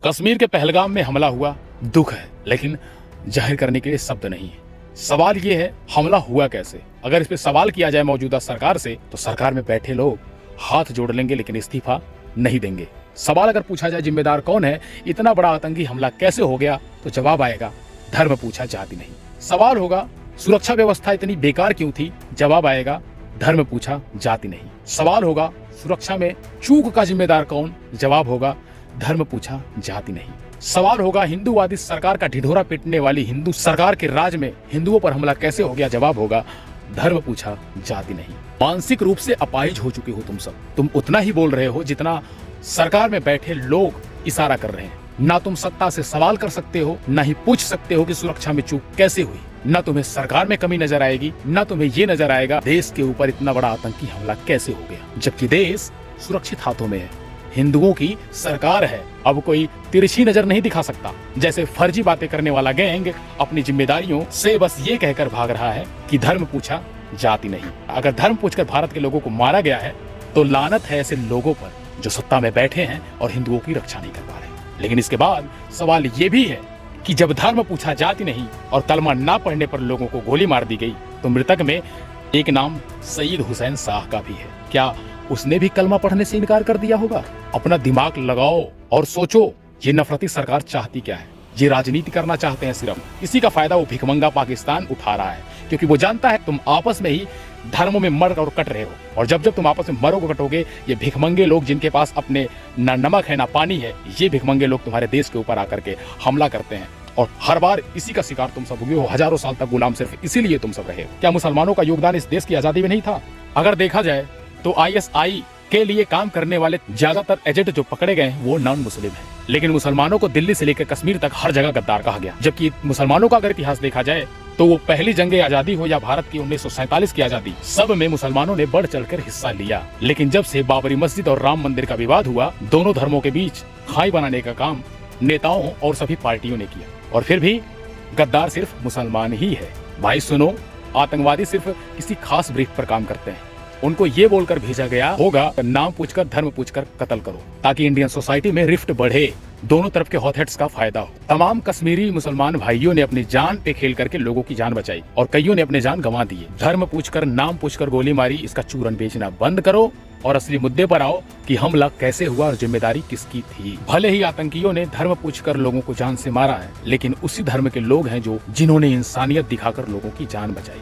कश्मीर के पहलगाम में हमला हुआ, दुख है, लेकिन जाहिर करने के लिए शब्द नहीं है। सवाल ये है, हमला हुआ कैसे? अगर इस पे सवाल किया जाए मौजूदा सरकार से, तो सरकार में बैठे लोग हाथ जोड़ लेंगे लेकिन इस्तीफा नहीं देंगे। सवाल अगर पूछा जाए जिम्मेदार कौन है, इतना बड़ा आतंकी हमला कैसे हो गया, तो जवाब आएगा धर्म पूछा जाति नहीं। सवाल होगा सुरक्षा व्यवस्था इतनी बेकार क्यों थी, जवाब आएगा धर्म पूछा जाति नहीं। सवाल होगा सुरक्षा में चूक का जिम्मेदार कौन, जवाब होगा धर्म पूछा जाति नहीं। सवाल होगा हिंदूवादी सरकार का ढिढोरा पीटने वाली हिंदू सरकार के राज में हिंदुओं पर हमला कैसे हो गया, जवाब होगा धर्म पूछा जाति नहीं। मानसिक रूप से अपाहिज हो चुके हो तुम सब। तुम उतना ही बोल रहे हो जितना सरकार में बैठे लोग इशारा कर रहे हैं। ना तुम सत्ता से सवाल कर सकते हो, ना ही पूछ सकते हो कि सुरक्षा में चूक कैसे हुई। ना तुम्हें सरकार में कमी नजर आएगी, ना तुम्हें ये नजर आएगा देश के ऊपर इतना बड़ा आतंकी हमला कैसे हो गया, जबकि देश सुरक्षित हाथों में है, हिंदुओं की सरकार है। अब कोई तिरछी नजर नहीं दिखा सकता। जैसे फर्जी बातें करने वाला गैंग अपनी जिम्मेदारियों से बस ये कहकर भाग रहा है कि धर्म पूछा जाति नहीं। अगर धर्म पूछकर भारत के लोगों को मारा गया है, तो लानत है ऐसे लोगों पर जो सत्ता में बैठे हैं और हिंदुओं की रक्षा नहीं कर पा रहे। लेकिन इसके बाद सवाल ये भी है कि जब धर्म पूछा जाति नहीं और कलमा ना पढ़ने पर लोगों को गोली मार दी गई, तो मृतक में एक नाम सईद हुसैन शाह का भी है। क्या उसने भी कलमा पढ़ने से इनकार कर दिया होगा? अपना दिमाग लगाओ और सोचो, ये नफरती सरकार चाहती क्या है? ये राजनीति करना चाहते हैं सिर्फ। इसी का फायदा वो भिखमंगा पाकिस्तान उठा रहा है, क्योंकि वो जानता है तुम आपस में ही धर्मों में मर और कट रहे हो। और जब जब तुम आपस में मरोगे कटोगे, ये भिखमंगे लोग जिनके पास अपने ना नमक है ना पानी है, ये भिखमंगे लोग तुम्हारे देश के ऊपर आकर के हमला करते हैं। और हर बार इसी का शिकार तुम सब हुए हो। हजारों साल तक गुलाम सिर्फ इसीलिए तुम सब रहे हो। क्या मुसलमानों का योगदान इस देश की आजादी में नहीं था? अगर देखा जाए तो ISI के लिए काम करने वाले ज्यादातर एजेंट जो पकड़े गए वो नॉन मुस्लिम हैं। लेकिन मुसलमानों को दिल्ली से लेकर कश्मीर तक हर जगह गद्दार कहा गया। जबकि मुसलमानों का अगर इतिहास देखा जाए, तो वो पहली जंग आजादी हो या भारत की 1947 की आजादी, सब में मुसलमानों ने बढ़ चढ़कर हिस्सा लिया। लेकिन जब से बाबरी मस्जिद और राम मंदिर का विवाद हुआ, दोनों धर्मों के बीच खाई बनाने का काम नेताओं और सभी पार्टियों ने किया। और फिर भी गद्दार सिर्फ मुसलमान ही है। भाई सुनो, आतंकवादी सिर्फ किसी खास ब्रीफ पर काम करते हैं। उनको ये बोलकर भेजा गया होगा नाम पूछकर धर्म पूछकर कत्ल करो, ताकि इंडियन सोसाइटी में रिफ्ट बढ़े, दोनों तरफ के हॉटहेड्स का फायदा हो। तमाम कश्मीरी मुसलमान भाइयों ने अपनी जान पे खेल करके लोगों की जान बचाई और कईयों ने अपने जान गंवा दिए। धर्म पूछकर नाम पूछकर गोली मारी, इसका चूरन बेचना बंद करो और असली मुद्दे पर आओ कि हमला कैसे हुआ और जिम्मेदारी किसकी थी। भले ही आतंकियों ने धर्म पूछकर लोगों को जान से मारा है, लेकिन उसी धर्म के लोग हैं जिन्होंने इंसानियत दिखाकर लोगों की जान बचाई।